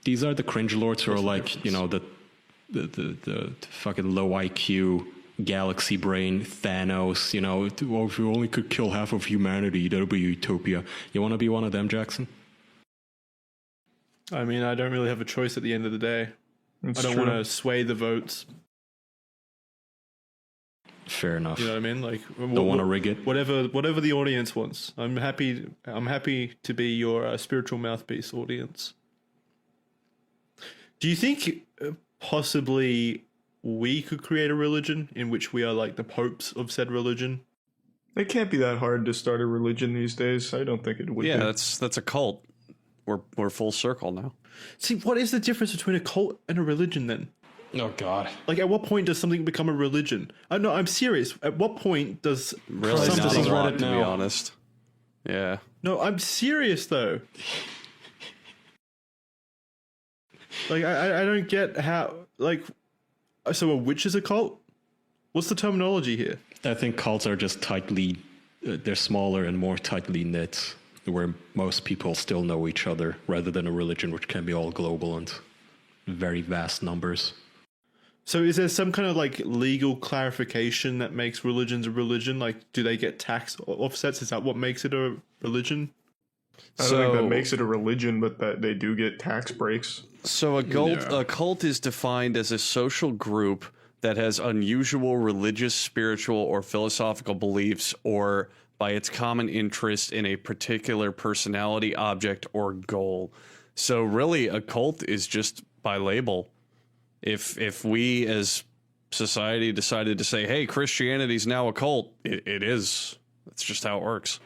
These are the cringe lords who are like, you know, the fucking low IQ, galaxy brain, Thanos, you know, well, if you only could kill half of humanity, that'll be utopia. You want to be one of them, Jackson? I mean, I don't really have a choice at the end of the day. It's I don't true. want to sway the votes. Fair enough. You know what I mean? Like, Don't want to rig it. Whatever the audience wants. I'm happy to be your spiritual mouthpiece, audience. Do you think possibly we could create a religion in which we are like the popes of said religion? It can't be that hard to start a religion these days. I don't think it would. Yeah, be. that's a cult. We're full circle now. See, what is the difference between a cult and a religion then? Oh, God. Like, at what point does something become a religion? No, I'm serious. At what point does Really Some not a doesn't lot, read it to be now. honest. Yeah. No, I'm serious though. Like, I don't get how, like, so a witch is a cult? What's the terminology here? I think cults are just tightly, they're smaller and more tightly knit, where most people still know each other, rather than a religion which can be all global and very vast numbers. So is there some kind of like legal clarification that makes religions a religion? Like, do they get tax offsets? Is that what makes it a religion? I don't think that makes it a religion, but that they do get tax breaks. So a cult is defined as a social group that has unusual religious, spiritual, or philosophical beliefs, or by its common interest in a particular personality, object, or goal. So really, a cult is just by label. If we as society decided to say, hey, Christianity's now a cult, it is. That's just how it works.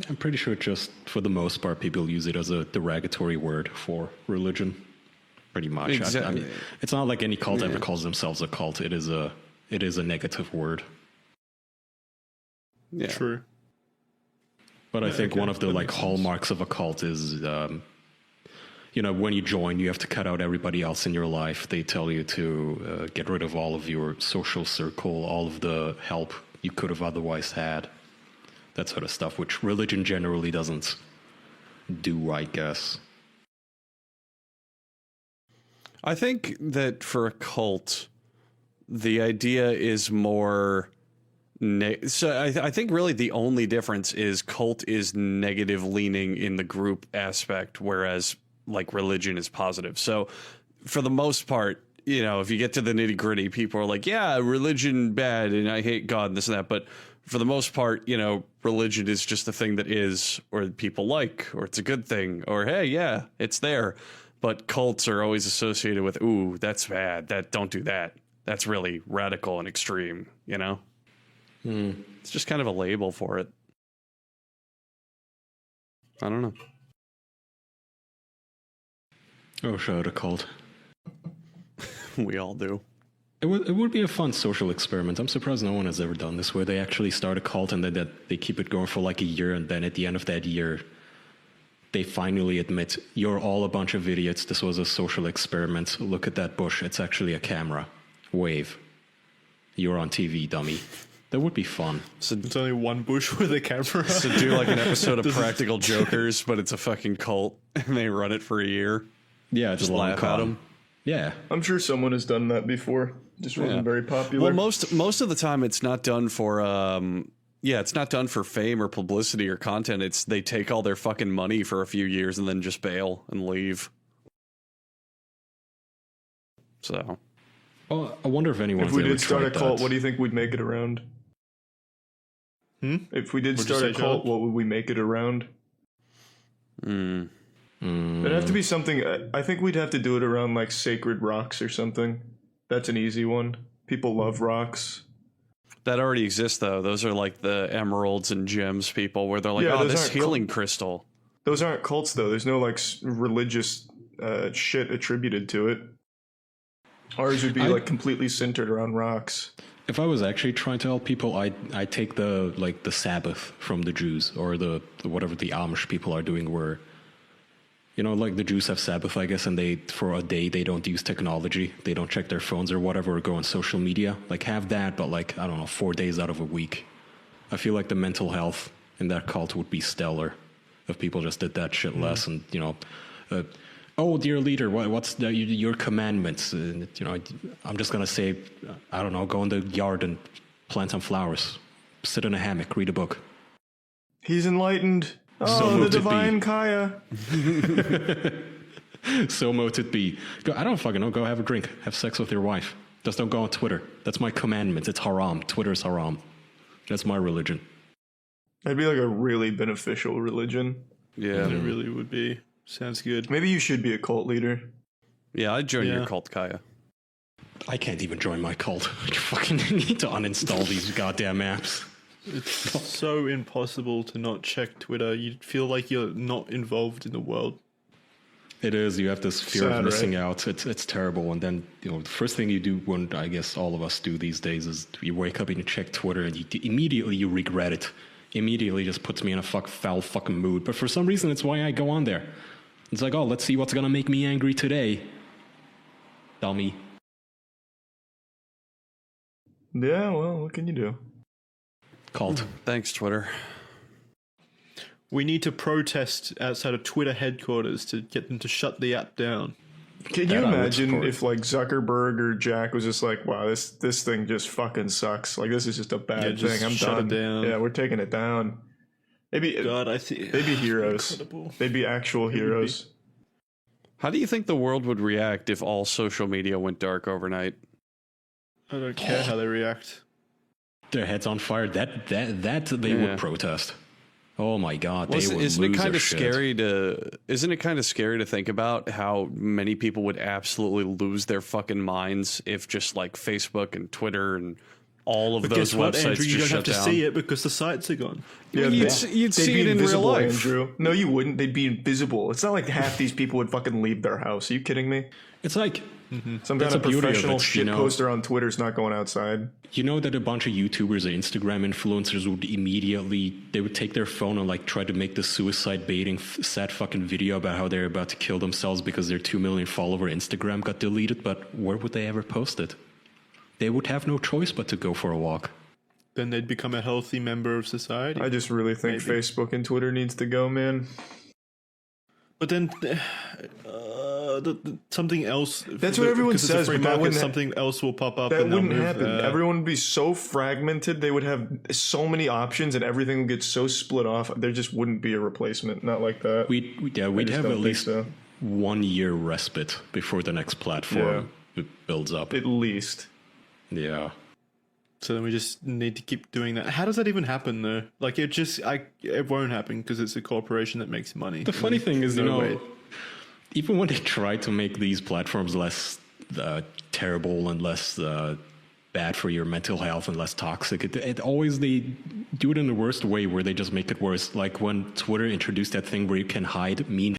I'm pretty sure just, for the most part, people use it as a derogatory word for religion. Pretty much. Exactly. I mean, it's not like any cult ever calls themselves a cult. It is a negative word. Yeah. True. But I think one of the like hallmarks of a cult is, you know, when you join, you have to cut out everybody else in your life. They tell you to get rid of all of your social circle, all of the help you could have otherwise had. That sort of stuff, which religion generally doesn't do, I guess. I think that for a cult, the idea is more... So I think really the only difference is cult is negative leaning in the group aspect, whereas like religion is positive. So for the most part, you know, if you get to the nitty gritty, people are like, yeah, religion bad and I hate God and this and that. But for the most part, you know, religion is just the thing that is, or people like, or it's a good thing, or hey, yeah, it's there. But cults are always associated with, ooh, that's bad. Don't do that. That's really radical and extreme, you know? It's just kind of a label for it. I don't know. Oh, shout out a cult. We all do. It would be a fun social experiment. I'm surprised no one has ever done this, where they actually start a cult and then they keep it going for like a year, and then at the end of that year, they finally admit, you're all a bunch of idiots. This was a social experiment. Look at that bush. It's actually a camera. Wave. You're on TV, dummy. That would be fun. So It's only one bush with a camera. So do like an episode of Practical Jokers, but it's a fucking cult, and they run it for a year. Yeah, Just laugh at them. Yeah. I'm sure someone has done that before. Just wasn't very popular. Well, most of the time, it's not done for it's not done for fame or publicity or content. It's they take all their fucking money for a few years and then just bail and leave. So, Well, I wonder if anyone's if we ever did start a tried cult, that. what do you think we'd make it around? If we did What'd you start a say, cult, Joe? what would we make it around? It'd have to be something. I think we'd have to do it around like sacred rocks or something. That's an easy one. People love rocks. that already exists, though. Those are like the emeralds and gems people, where they're like, Yeah, oh, those this aren't healing crystal. Those aren't cults though. There's no like religious shit attributed to it. Ours would be like completely centered around rocks. If I was actually trying to help people, I'd take the Sabbath from the Jews, or the whatever the Amish people are doing, where, you know, like the Jews have Sabbath, I guess, and they, for a day, they don't use technology. They don't check their phones or whatever, or go on social media. Like, have that, but like, I don't know, 4 days out of a week. I feel like the mental health in that cult would be stellar if people just did that shit less. And, you know, Oh, dear leader, what's your commandments? I'm just gonna say, I don't know, go in the yard and plant some flowers, sit in a hammock, read a book. He's enlightened. Oh, So the moved it divine be. Kaya. So mote it be. I don't fucking know. Go have a drink, have sex with your wife. Just don't go on Twitter. That's my commandment. It's haram. Twitter's haram. That's my religion. That'd be like a really beneficial religion. Yeah. It really would be. Sounds good. Maybe you should be a cult leader. Yeah, I'd join Yeah. your cult, Kaya. I can't even join my cult. I fucking need to uninstall these goddamn apps. It's so impossible to not check Twitter. You feel like you're not involved in the world. It is. You have this fear Sad, of missing right? out. It's terrible. And then the first thing you do, when I guess all of us do these days, is you wake up and you check Twitter, and immediately you regret it. Immediately just puts me in a foul fucking mood. But for some reason, it's why I go on there. It's like, oh, let's see what's gonna make me angry today. Dummy. Yeah, well, what can you do? Cult. Thanks, Twitter. We need to protest outside of Twitter headquarters to get them to shut the app down. Can That you I would imagine support. if like Zuckerberg or Jack was just like, wow, this thing just fucking sucks. Like this is just a bad just thing. I'm shut done. it down. Yeah, we're taking it down. Maybe God, I see. they'd be heroes. Incredible. They'd be actual be. heroes. How do you think the world would react if all social media went dark overnight? I don't care how they react. Their heads on fire. That they Yeah. would protest. Oh my god, they Well, would isn't it lose kind their of shit. scary to? Isn't it kind of scary to think about how many people would absolutely lose their fucking minds if just like Facebook and Twitter and all of But those guess what, websites Andrew? You just don't have shut to down? see it because the sites are gone. Yeah, you'd they'd see be it in real invisible, life. Andrew. No, you wouldn't. They'd be invisible. It's not like half these people would fucking leave their house. Are you kidding me? It's like Some That's kind of the beauty of professional it, you shit know. poster on Twitter's not going outside. you know that a bunch of YouTubers or Instagram influencers would immediately they would take their phone and like try to make the suicide baiting sad fucking video about how they're about to kill themselves because their 2 million follower Instagram got deleted. But where would they ever post it? They would have no choice but to go for a walk. Then they'd become a healthy member of society. I just really think Maybe. Facebook and Twitter needs to go, man. But then something else. That's what everyone because it's a says, free but that market, wouldn't something else will pop up. That and they'll wouldn't move, happen. Everyone would be so fragmented. They would have so many options, and everything would get so split off. There just wouldn't be a replacement. Not like that. We'd just have don't at think least so. 1 year respite before the next platform builds up. At least. Yeah. So then we just need to keep doing that. How does that even happen though? Like it won't happen because it's a corporation that makes money. The funny thing is, No way. even when they try to make these platforms less terrible and less bad for your mental health and less toxic, it always they do it in the worst way where they just make it worse. Like when Twitter introduced that thing where you can hide mean